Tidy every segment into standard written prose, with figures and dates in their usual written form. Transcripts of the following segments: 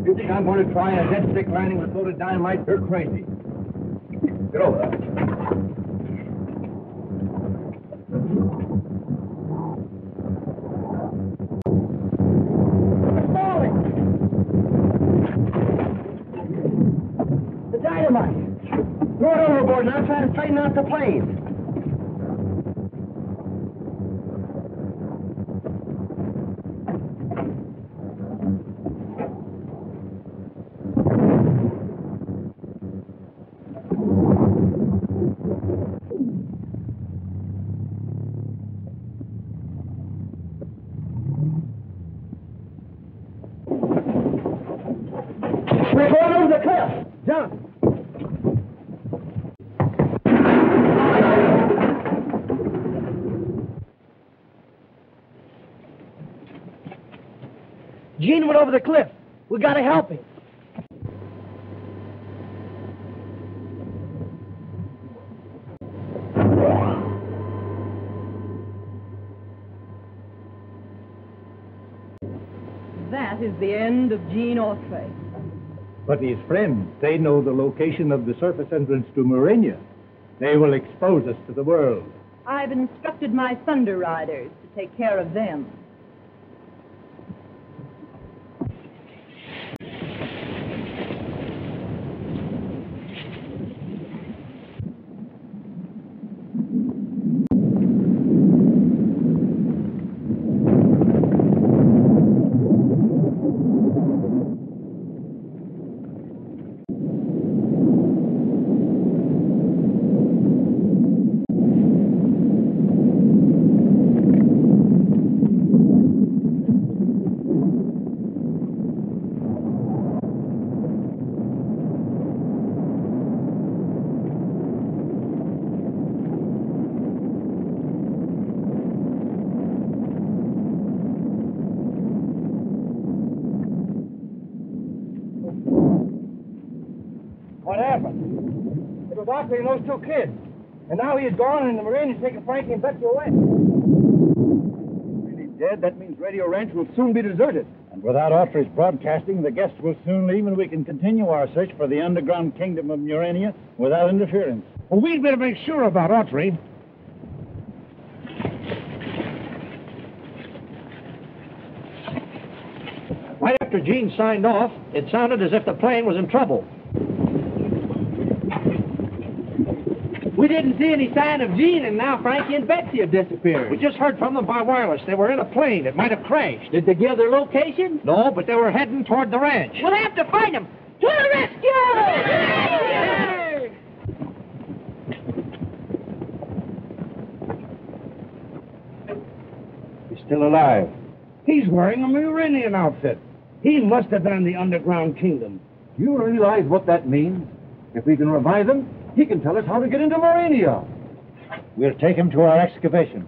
You think I'm going to try a dead stick landing with loaded dynamite? You're crazy. Get over there. It's falling! The dynamite! Throw it overboard now, try to straighten out the plane. We're going over the cliff. Jump. Gene went over the cliff. We gotta help him. That is the end of Gene Autry. But his friends, they know the location of the surface entrance to Murania. They will expose us to the world. I've instructed my Thunder Riders to take care of them. What happened? It was Autry and those two kids. And now he is gone and the Marine is taking Frankie and Betsy away. Really dead? That means Radio Ranch will soon be deserted. And without Autry's broadcasting, the guests will soon leave and we can continue our search for the underground kingdom of Murania without interference. Well, we'd better make sure about Autry. Right after Gene signed off, it sounded as if the plane was in trouble. We didn't see any sign of Gene, and now Frankie and Betsy have disappeared. We just heard from them by wireless. They were in a plane. It might have crashed. Did they give their location? No, but they were heading toward the ranch. We'll have to find them. To the rescue! He's still alive. He's wearing a Muranian outfit. He must have been in the underground kingdom. Do you realize what that means? If we can revive him, he can tell us how to get into Murania. We'll take him to our excavation.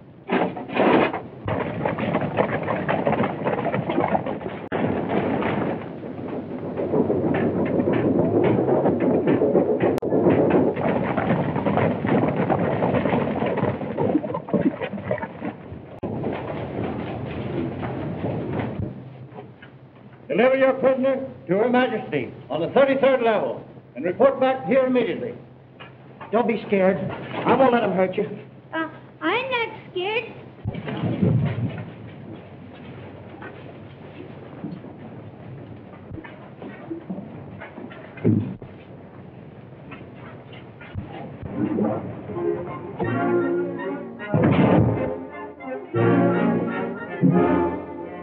Deliver your prisoner to Her Majesty on the 33rd level and report back here immediately. Don't be scared. I won't let him hurt you. I'm not scared.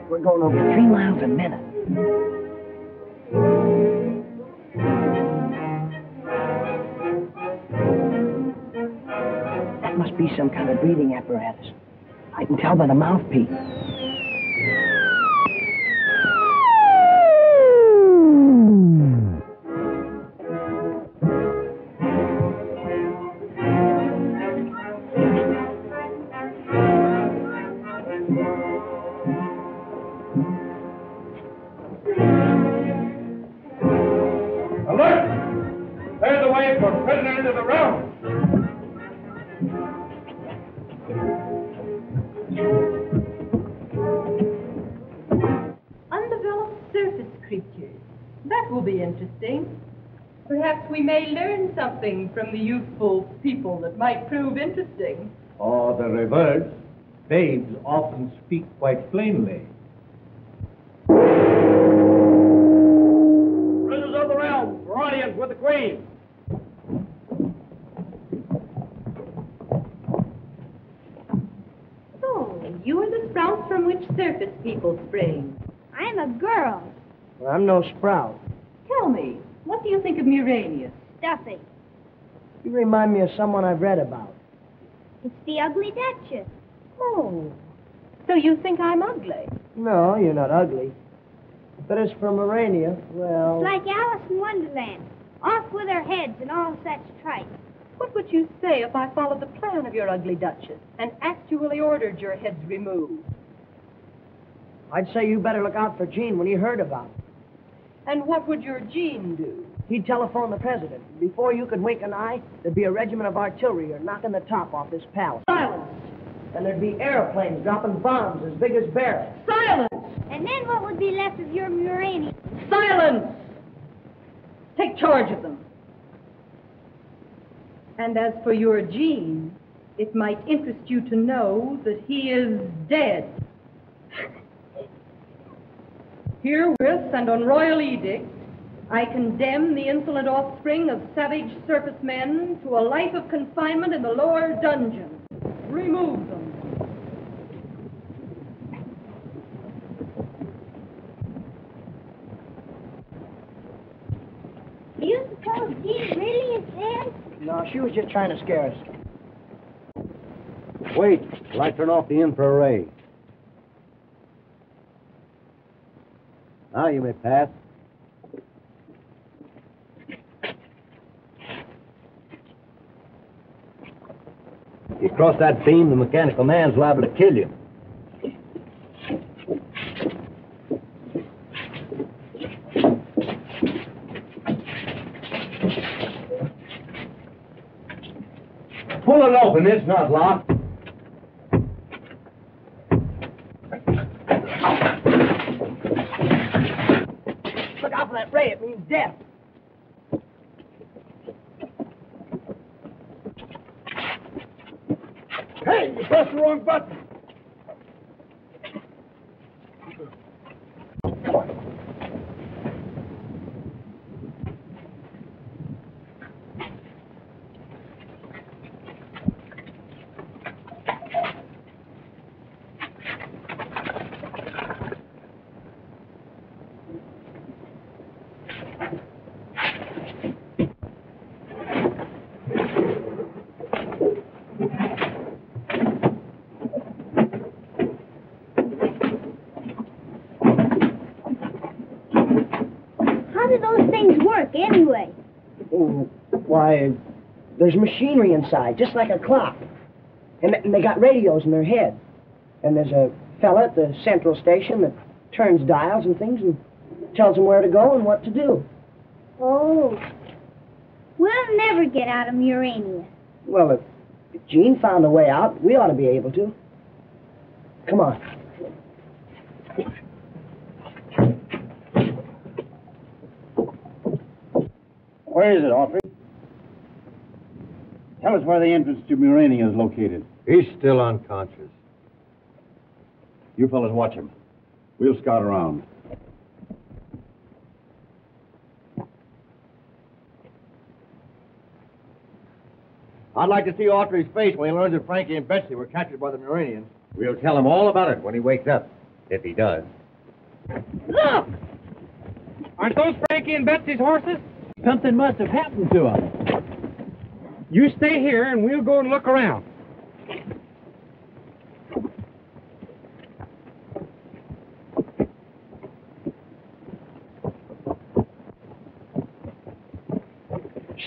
We're going over 3 miles a minute. That must be some kind of breathing apparatus. I can tell by the mouthpiece. Alert! Clear the way for prisoner into the room. That will be interesting. Perhaps we may learn something from the youthful people that might prove interesting. Or the reverse. Babes often speak quite plainly. Princes of the realm, for audience with the Queen. So, you are the sprouts from which surface people spring. I'm a girl. Well, I'm no sprout. Tell me, what do you think of Murania? Stuffy. You remind me of someone I've read about. It's the ugly Duchess. Oh, so you think I'm ugly? No, you're not ugly. But as for Morania, well... It's like Alice in Wonderland. Off with her heads and all such tripe. What would you say if I followed the plan of your ugly Duchess and actually ordered your heads removed? I'd say you better look out for Gene when he heard about it. And what would your Gene do? He'd telephone the president. Before you could wink an eye, there'd be a regiment of artillery knocking the top off this palace. Silence! And there'd be airplanes dropping bombs as big as barrels. Silence! And then what would be left of your Murania? Silence! Take charge of them. And as for your Gene, it might interest you to know that he is dead. Herewith and on royal edict, I condemn the insolent offspring of savage surface men to a life of confinement in the lower dungeon. Remove them. Do you suppose Jean really is dead? No, she was just trying to scare us. Wait till I turn off the infrared. Now you may pass. You cross that beam, the mechanical man's liable to kill you. Pull it open, it's not locked. Look out for that ray, it means death. Hey, you pressed the wrong button. How do those things work, anyway? Oh, why, there's machinery inside, just like a clock. And they got radios in their head. And there's a fella at the central station that turns dials and things and tells them where to go and what to do. Oh. We'll never get out of Murania. Well, if Gene found a way out, we ought to be able to. Come on. Where is it, Autry? Tell us where the entrance to Murania is located. He's still unconscious. You fellas watch him. We'll scout around. I'd like to see Autry's face when he learns that Frankie and Betsy were captured by the Muranians. We'll tell him all about it when he wakes up, if he does. Look! Aren't those Frankie and Betsy's horses? Something must have happened to them. You stay here and we'll go and look around.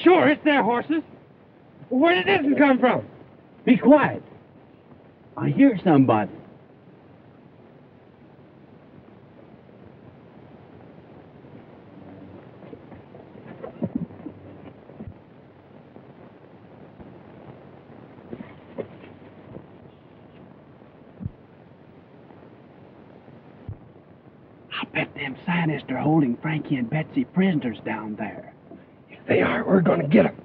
Sure, it's their horses. Where did this come from? Be quiet. I hear somebody. I bet them scientists are holding Frankie and Betsy prisoners down there. If they are, we're going to get them.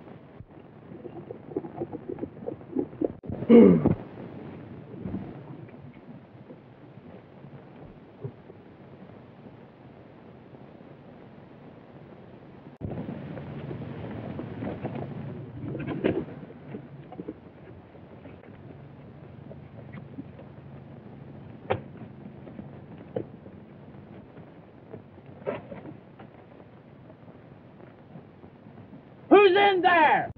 Who's in there?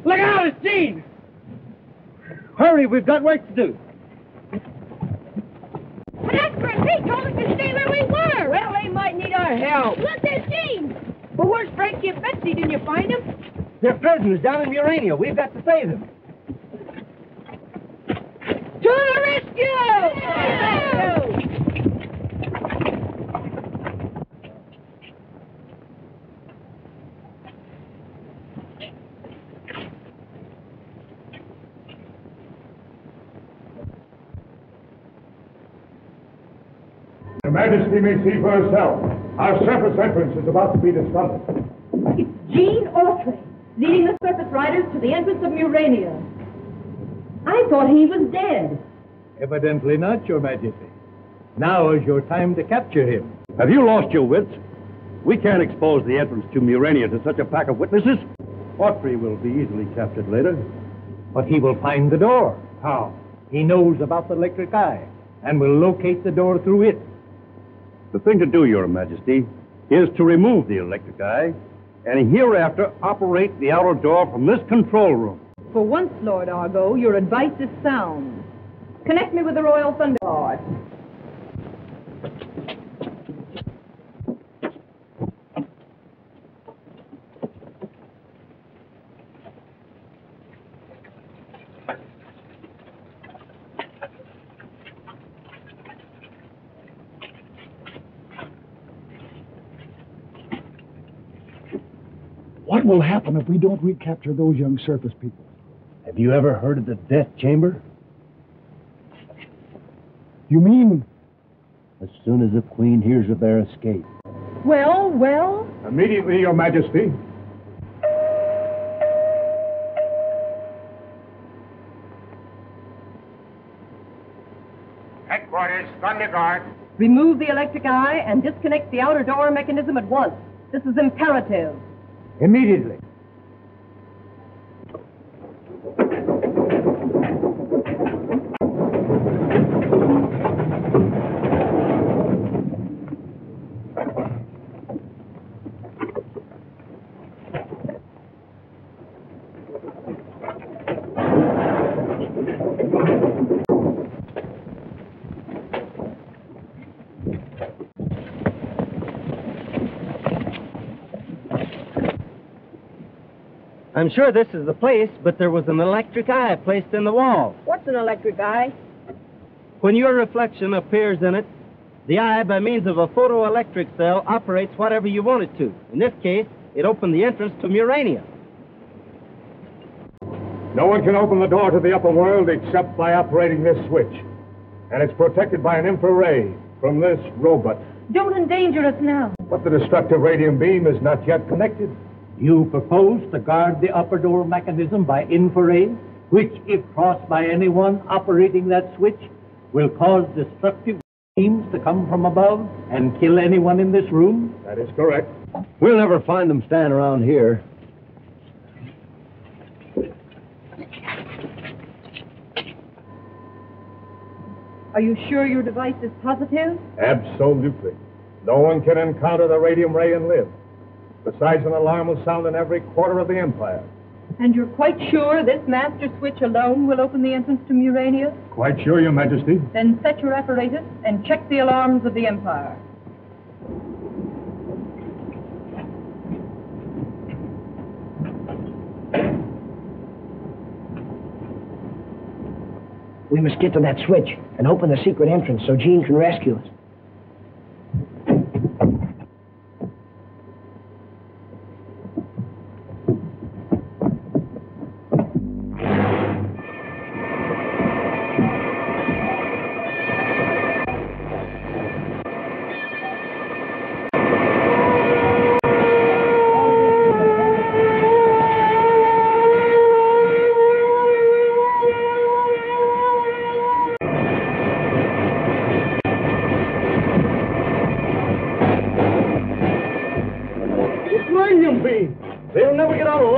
Look out, it's Gene! Hurry, we've got work to do. Jasper and Pete told us to stay where we were. Well, they might need our help. Look, there's Gene. But where's Frankie and Betsy? Didn't you find them? They're prisoners down in Urania. We've got to save them. To the rescue! Yeah! Your Majesty may see for herself. Our surface entrance is about to be discovered. It's Gene Autry, leading the surface riders to the entrance of Urania. I thought he was dead. Evidently not, Your Majesty. Now is your time to capture him. Have you lost your wits? We can't expose the entrance to Murania to such a pack of witnesses. Autry will be easily captured later. But he will find the door. How? He knows about the electric eye and will locate the door through it. The thing to do, Your Majesty, is to remove the electric eye and hereafter operate the outer door from this control room. For once, Lord Argo, your advice is sound. Connect me with the Royal Thunder Guard. What will happen if we don't recapture those young surface people? Have you ever heard of the death chamber? You mean? As soon as the Queen hears of their escape. Well? Immediately, Your Majesty. Headquarters, Thunder Guard. Remove the electric eye and disconnect the outer door mechanism at once. This is imperative. Immediately. I'm sure this is the place, but there was an electric eye placed in the wall. What's an electric eye? When your reflection appears in it, the eye, by means of a photoelectric cell, operates whatever you want it to. In this case, it opened the entrance to Murania. No one can open the door to the upper world except by operating this switch. And it's protected by an infrared from this robot. Don't endanger us now. But the destructive radium beam is not yet connected. You propose to guard the upper door mechanism by infrared, which, if crossed by anyone operating that switch, will cause destructive beams to come from above and kill anyone in this room? That is correct. We'll never find them standing around here. Are you sure your device is positive? Absolutely. No one can encounter the radium ray and live. Besides, an alarm will sound in every quarter of the Empire. And you're quite sure this master switch alone will open the entrance to Murania? Quite sure, Your Majesty. Then set your apparatus and check the alarms of the Empire. We must get to that switch and open the secret entrance so Gene can rescue us. never get out